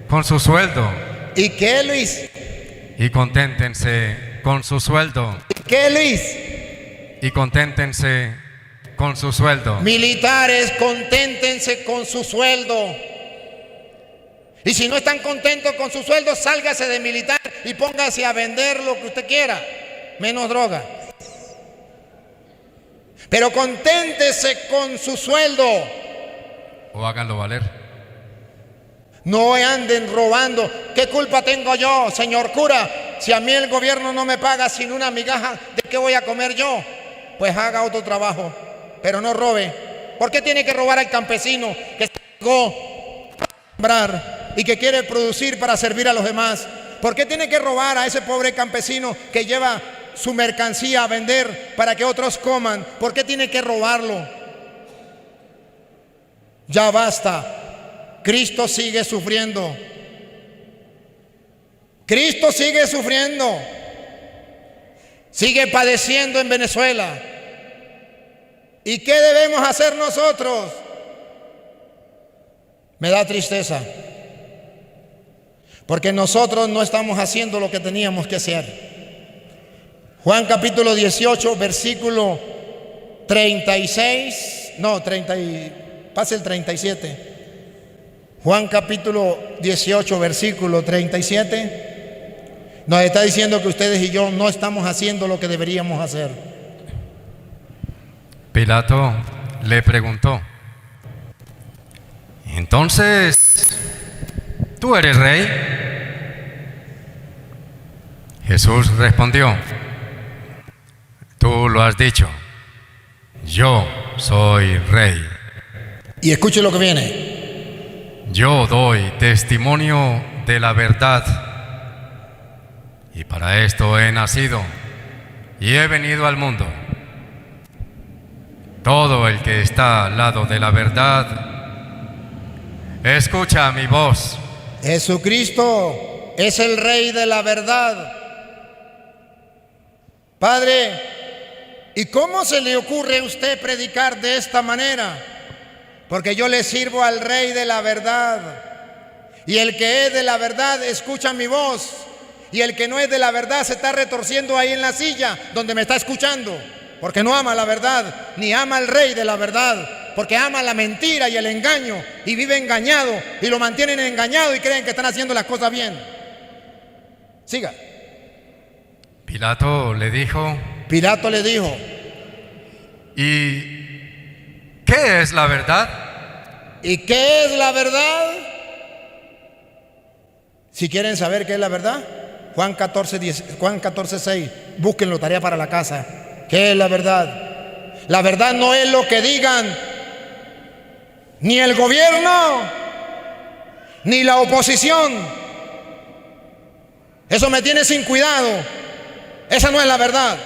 con su sueldo. ¿Y qué, Luis? Y conténtense con su sueldo. ¿Qué, Luis? Y conténtense con su sueldo. Militares, conténtense con su sueldo. Y si no están contentos con su sueldo, sálgase de militar y póngase a vender lo que usted quiera, menos droga. Pero conténtese con su sueldo. O háganlo valer. No anden robando. ¿Qué culpa tengo yo, señor cura? Si a mí el gobierno no me paga sin una migaja, ¿de qué voy a comer yo? Pues haga otro trabajo, pero no robe. ¿Por qué tiene que robar al campesino que se llegó a sembrar y que quiere producir para servir a los demás? ¿Por qué tiene que robar a ese pobre campesino que lleva su mercancía a vender para que otros coman? ¿Por qué tiene que robarlo? Ya basta. Cristo sigue sufriendo. Cristo sigue sufriendo. Sigue padeciendo en Venezuela. ¿Y qué debemos hacer nosotros? Me da tristeza, porque nosotros no estamos haciendo lo que teníamos que hacer. Juan capítulo 18, versículo 36, pase el 37. Juan capítulo 18, versículo 37, nos está diciendo que ustedes y yo no estamos haciendo lo que deberíamos hacer. Pilato le preguntó: entonces, ¿tú eres rey? Jesús respondió: tú lo has dicho, yo soy rey. Y escuche lo que viene. Yo doy testimonio de la verdad, y para esto he nacido y he venido al mundo. Todo el que está al lado de la verdad, escucha mi voz. Jesucristo es el Rey de la verdad. Padre, ¿y cómo se le ocurre a usted predicar de esta manera? Porque yo le sirvo al Rey de la verdad. Y el que es de la verdad escucha mi voz. Y el que no es de la verdad se está retorciendo ahí en la silla donde me está escuchando, porque no ama la verdad, ni ama al Rey de la verdad, porque ama la mentira y el engaño, y vive engañado, y lo mantienen engañado y creen que están haciendo las cosas bien. Siga. Pilato le dijo: ¿y qué es la verdad? ¿Y qué es la verdad? Si quieren saber qué es la verdad, Juan 14, 6, búsquenlo, tarea para la casa. ¿Qué es la verdad? La verdad no es lo que digan ni el gobierno ni la oposición. Eso me tiene sin cuidado. Esa no es la verdad.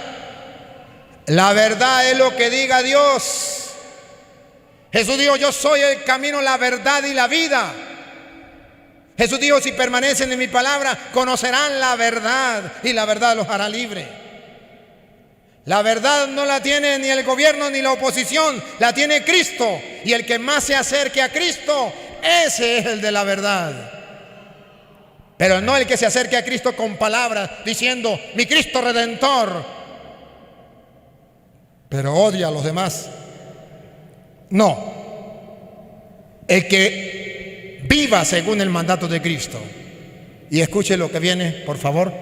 La verdad es lo que diga Dios. Jesús dijo: yo soy el camino, la verdad y la vida. Jesús dijo: si permanecen en mi palabra, conocerán la verdad, y la verdad los hará libre. La verdad no la tiene ni el gobierno ni la oposición, la tiene Cristo. Y el que más se acerque a Cristo, ese es el de la verdad. Pero no el que se acerque a Cristo con palabras diciendo: mi Cristo Redentor, pero odia a los demás. No. El que viva según el mandato de Cristo. Y escuche lo que viene, por favor,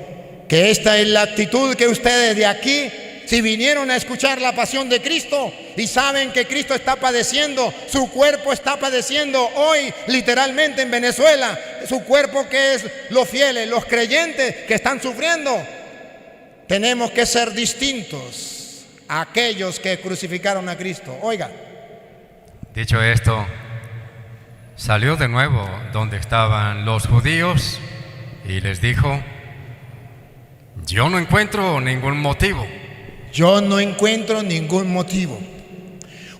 que esta es la actitud que ustedes de aquí, si vinieron a escuchar la pasión de Cristo y saben que Cristo está padeciendo, su cuerpo está padeciendo hoy literalmente en Venezuela, su cuerpo que es los fieles, los creyentes que están sufriendo, tenemos que ser distintos a aquellos que crucificaron a Cristo. Oiga. Dicho esto, salió de nuevo donde estaban los judíos y les dijo: yo no encuentro ningún motivo. Yo no encuentro ningún motivo.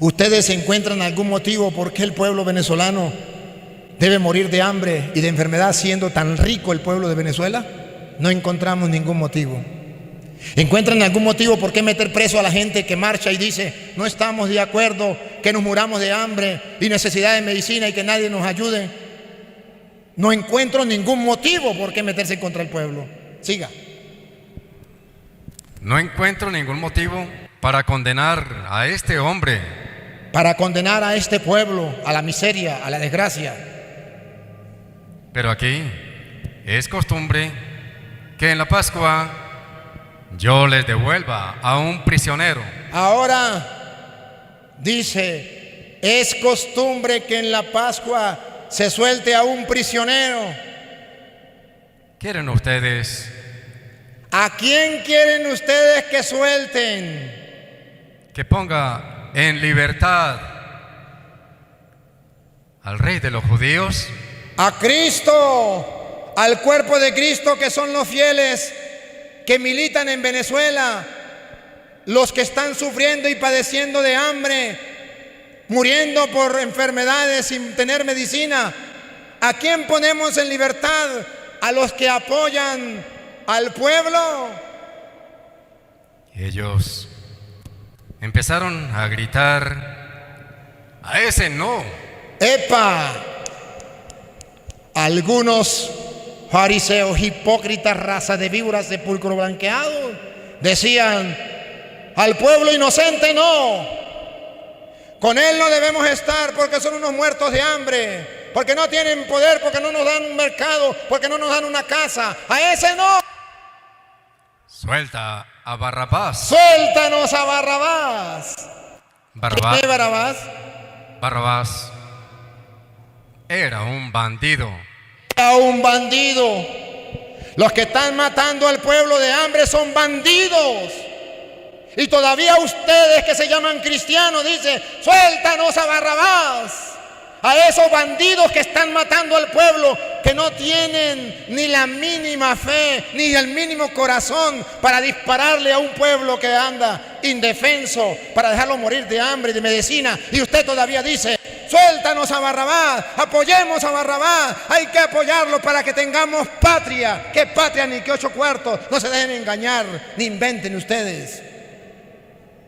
¿Ustedes encuentran algún motivo por qué el pueblo venezolano debe morir de hambre y de enfermedad siendo tan rico el pueblo de Venezuela? No encontramos ningún motivo. ¿Encuentran algún motivo por qué meter preso a la gente que marcha y dice no estamos de acuerdo que nos muramos de hambre y necesidad de medicina y que nadie nos ayude? No encuentro ningún motivo por qué meterse contra el pueblo. Siga. No encuentro ningún motivo para condenar a este hombre, Para condenar a este pueblo a la miseria, a la desgracia. pero aquí es costumbre que en la Pascua yo les devuelva a un prisionero. Ahora dice, es costumbre que en la Pascua se suelte a un prisionero. ¿Quieren ustedes ¿A quién quieren ustedes que suelten? que ponga en libertad al rey de los judíos? A Cristo, al cuerpo de Cristo, que son los fieles que militan en Venezuela, los que están sufriendo y padeciendo de hambre, muriendo por enfermedades sin tener medicina. ¿A quién ponemos en libertad? ¿A los que apoyan al pueblo? Ellos empezaron a gritar, a ese no. ¡Epa! Algunos fariseos, hipócritas, raza de víboras, sepulcro blanqueado, decían, al pueblo inocente no, con él no debemos estar porque son unos muertos de hambre, porque no tienen poder, porque no nos dan un mercado, porque no nos dan una casa. A ese no. Suelta a Barrabás. Suéltanos a Barrabás. Barrabás, ¿Qué Barrabás? Barrabás era un bandido. A un bandido. Los que están matando al pueblo de hambre son bandidos. Y todavía ustedes que se llaman cristianos dicen, suéltanos a Barrabás. A esos bandidos que están matando al pueblo, que no tienen ni la mínima fe, ni el mínimo corazón para dispararle a un pueblo que anda indefenso, para dejarlo morir de hambre y de medicina. Y usted todavía dice, suéltanos a Barrabás, apoyemos a Barrabás, hay que apoyarlo para que tengamos patria. ¿Qué patria ni qué 8 cuartos? No se dejen engañar, ni inventen ustedes.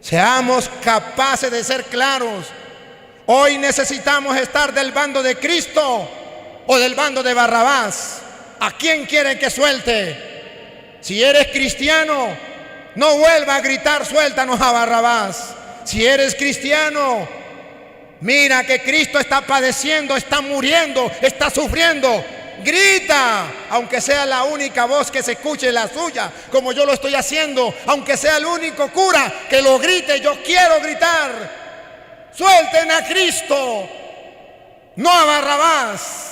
Seamos capaces de ser claros. Hoy necesitamos estar del bando de Cristo o del bando de Barrabás. ¿A quién quieren que suelte? Si eres cristiano, no vuelva a gritar suéltanos a Barrabás. Si eres cristiano, mira que Cristo está padeciendo, está muriendo, está sufriendo. Grita, aunque sea la única voz que se escuche la suya, como yo lo estoy haciendo, aunque sea el único cura que lo grite. Yo quiero gritar. Suelten a Cristo, no a Barrabás.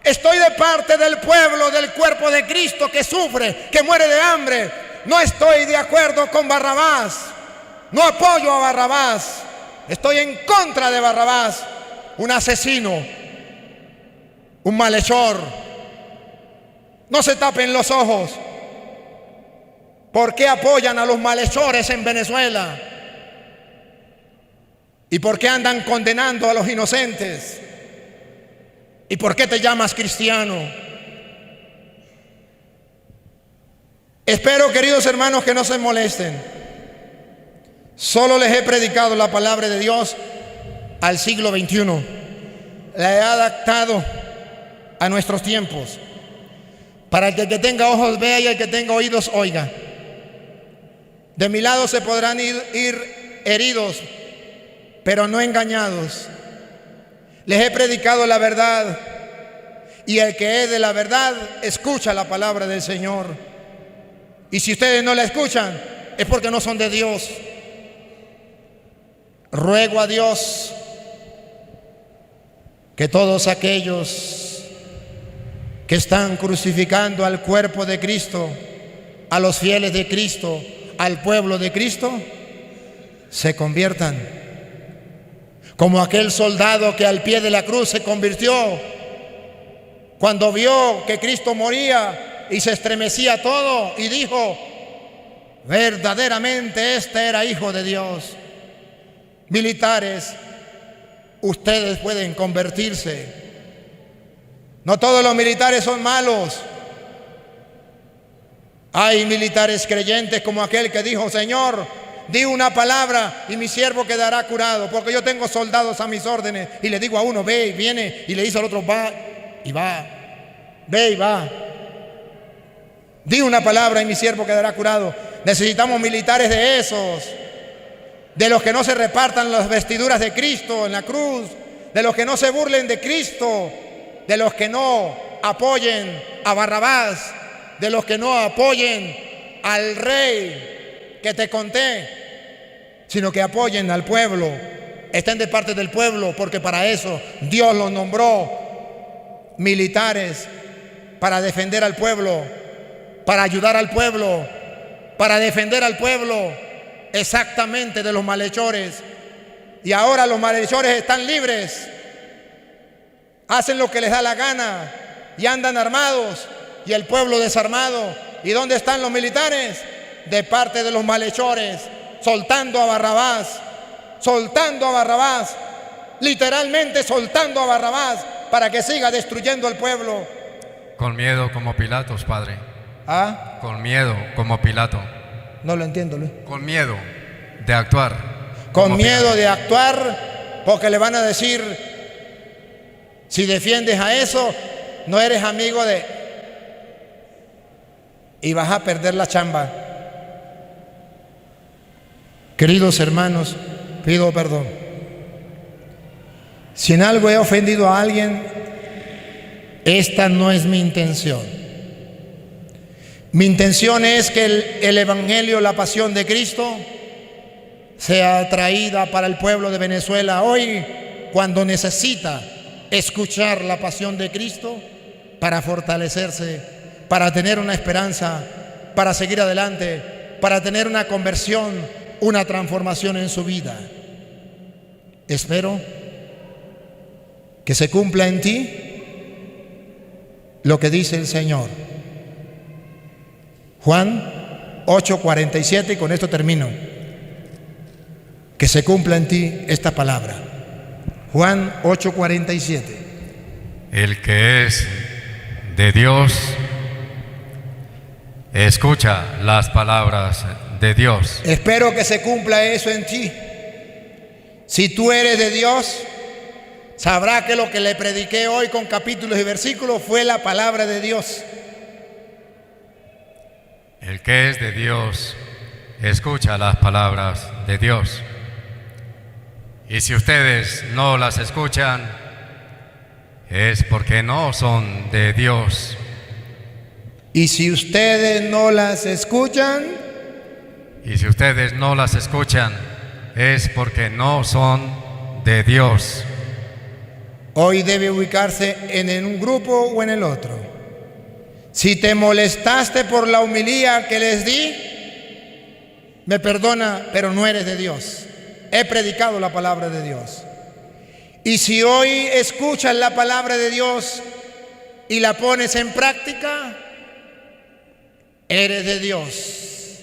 Estoy de parte del pueblo, del cuerpo de Cristo que sufre, que muere de hambre. No estoy de acuerdo con Barrabás. No apoyo a Barrabás. Estoy en contra de Barrabás, un asesino, un malhechor. No se tapen los ojos. ¿Por qué apoyan a los malhechores en Venezuela? ¿Y por qué andan condenando a los inocentes? ¿Y por qué te llamas cristiano? Espero, queridos hermanos, que no se molesten. Solo les he predicado la palabra de Dios al siglo XXI. La he adaptado a nuestros tiempos, para que el que tenga ojos vea y el que tenga oídos oiga. De mi lado se podrán ir heridos, pero no engañados. Les he predicado la verdad, y el que es de la verdad escucha la palabra del Señor. Y si ustedes no la escuchan, es porque no son de Dios. Ruego a Dios que todos aquellos que están crucificando al cuerpo de Cristo, a los fieles de Cristo, al pueblo de Cristo, se conviertan. Como aquel soldado que al pie de la cruz se convirtió cuando vio que Cristo moría y se estremecía todo y dijo, verdaderamente este era Hijo de Dios. Militares, ustedes pueden convertirse. No todos los militares son malos. Hay militares creyentes como aquel que dijo: Señor, di una palabra y mi siervo quedará curado, porque yo tengo soldados a mis órdenes y le digo a uno, ve y viene, y le dice al otro, va y va, ve y va. Di una palabra y mi siervo quedará curado. Necesitamos militares de esos, de los que no se repartan las vestiduras de Cristo en la cruz, de los que no se burlen de Cristo, de los que no apoyen a Barrabás, de los que no apoyen al rey que te conté, sino que apoyen al pueblo, estén de parte del pueblo, porque para eso Dios los nombró militares, para defender al pueblo, para ayudar al pueblo, para defender al pueblo exactamente de los malhechores. Y ahora los malhechores están libres, hacen lo que les da la gana y andan armados, y el pueblo desarmado. ¿Y dónde están los militares? De parte de los malhechores, soltando a Barrabás, literalmente soltando a Barrabás para que siga destruyendo al pueblo. Con miedo como Pilatos, Padre. ¿Ah? Con miedo como Pilato. No lo entiendo, Luis. Con miedo de actuar. Con miedo de actuar, porque le van a decir: si defiendes a eso, no eres amigo de... y vas a perder la chamba. Queridos hermanos, pido perdón. Si en algo he ofendido a alguien, esta no es mi intención. Mi intención es que el Evangelio, la pasión de Cristo, sea traída para el pueblo de Venezuela hoy, cuando necesita escuchar la pasión de Cristo para fortalecerse, para tener una esperanza, para seguir adelante, para tener una conversión, una transformación en su vida. Espero que se cumpla en ti lo que dice el Señor. Juan 8:47, y con esto termino. Que se cumpla en ti esta palabra. Juan 8:47. El que es de Dios escucha las palabras de Dios. Espero que se cumpla eso en ti. Si tú eres de Dios, sabrá que lo que le prediqué hoy con capítulos y versículos fue la palabra de Dios. El que es de Dios escucha las palabras de Dios. Y si ustedes no las escuchan, es porque no son de Dios. Y si ustedes no las escuchan, es porque no son de Dios. Hoy debe ubicarse en un grupo o en el otro. Si te molestaste por la homilía que les di, me perdona, pero no eres de Dios. He predicado la palabra de Dios. Y si hoy escuchas la palabra de Dios y la pones en práctica, eres de Dios.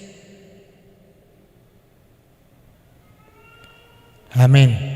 Amén.